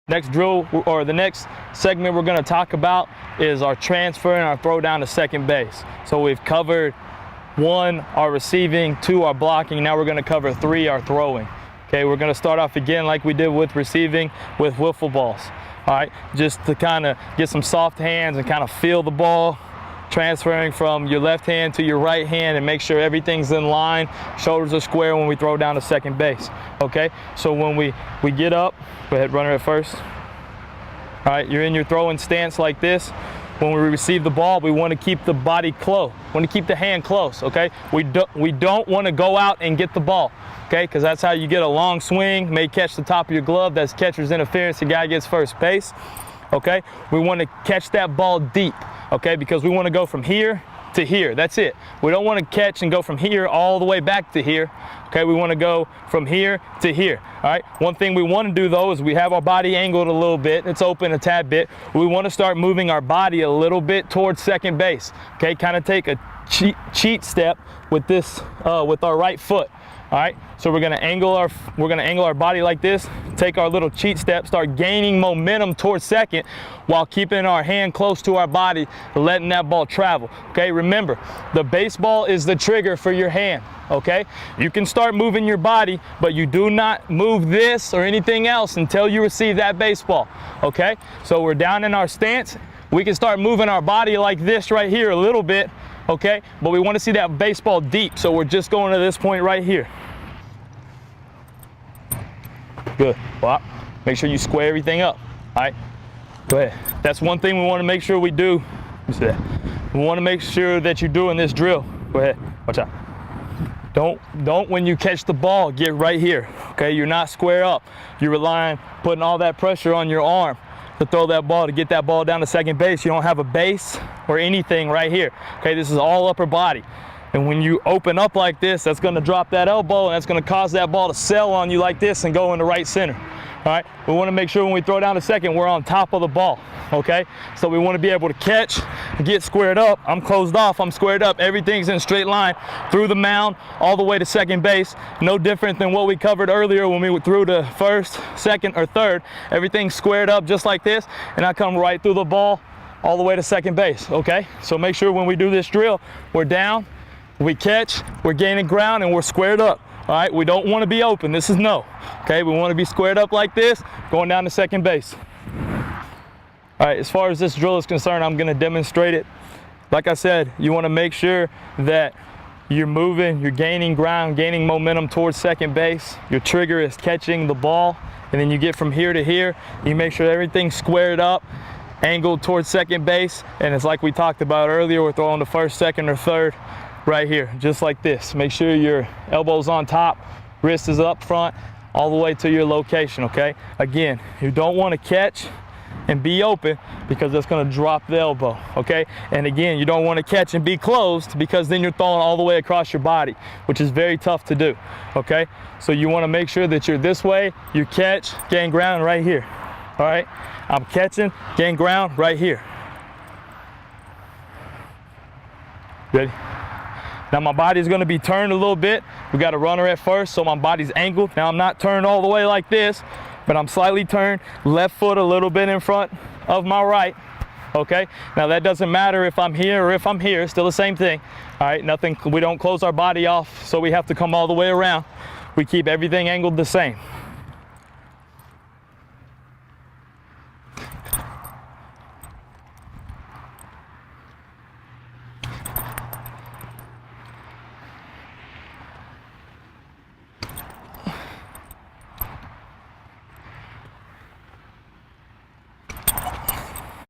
Next drill, or the next segment we're going to talk about, is our transfer and our throw down to second base. So we've covered 1, our receiving, 2, our blocking. Now we're going to cover 3, our throwing. Okay, we're going to start off again like we did with receiving with wiffle balls. All right, just to kind of get some soft hands and kind of feel the ball, transferring from your left hand to your right hand, and make sure everything's in line, shoulders are square when we throw down to second base. Okay, so when we get up, go ahead, runner at first. All right, you're in your throwing stance like this. When we receive the ball, we want to keep the body close. We want to keep the hand close, okay? We don't want to go out and get the ball, okay? Because that's how you get a long swing, may catch the top of your glove. That's catcher's interference. The guy gets first base, okay? We want to catch that ball deep, okay? Because we want to go from here to here. That's it. We don't want to catch and go from here all the way back to here. Okay, we want to go from here to here. All right, one thing we want to do though is we have our body angled a little bit. It's open a tad bit. We want to start moving our body a little bit towards second base. Okay, kind of take a cheat step with this, with our right foot. All right, so we're gonna angle our body like this, take our little cheat step, start gaining momentum towards second while keeping our hand close to our body, letting that ball travel. Okay, remember, the baseball is the trigger for your hand. Okay, you can start moving your body, but you do not move this or anything else until you receive that baseball. Okay, so we're down in our stance. We can start moving our body like this right here a little bit. Okay, but we want to see that baseball deep, so we're just going to this point right here. Good. Well, make sure you square everything up. All right, go ahead. That's one thing we want to make sure we do. We want to make sure that you're doing this drill. Go ahead. Watch out. Don't when you catch the ball, get right here. Okay, you're not square up. You're relying, putting all that pressure on your arm to throw that ball, to get that ball down to second base. You don't have a base or anything right here. Okay, this is all upper body. And when you open up like this, that's going to drop that elbow, and that's going to cause that ball to sail on you like this and go into right center. All right, we want to make sure when we throw down to second, we're on top of the ball. Okay, so we want to be able to catch, get squared up. I'm closed off, I'm squared up. Everything's in a straight line through the mound all the way to second base. No different than what we covered earlier when we threw to first, second, or third. Everything's squared up just like this, and I come right through the ball all the way to second base. Okay, so make sure when we do this drill, we're down, we catch, we're gaining ground, and we're squared up. All right, we don't want to be open. This is no. Okay, we want to be squared up like this, going down to second base. All right, as far as this drill is concerned, I'm going to demonstrate it. Like I said, you want to make sure that you're moving, you're gaining ground, gaining momentum towards second base. Your trigger is catching the ball, and then you get from here to here. You make sure everything's squared up, angled towards second base, and it's like we talked about earlier, we're throwing to first, second, or third right here, just like this. Make sure your elbow's on top, wrist is up front, all the way to your location, okay? Again, you don't want to catch and be open because that's going to drop the elbow, okay? And again, you don't want to catch and be closed because then you're throwing all the way across your body, which is very tough to do, okay? So you want to make sure that you're this way, you catch, gain ground right here, all right? I'm catching, gain ground right here. Ready? Now my body's going to be turned a little bit. We got a runner at first, so my body's angled. Now I'm not turned all the way like this, but I'm slightly turned, left foot a little bit in front of my right. Okay, now that doesn't matter if I'm here or if I'm here, still the same thing. All right, nothing, we don't close our body off, so we have to come all the way around. We keep everything angled the same.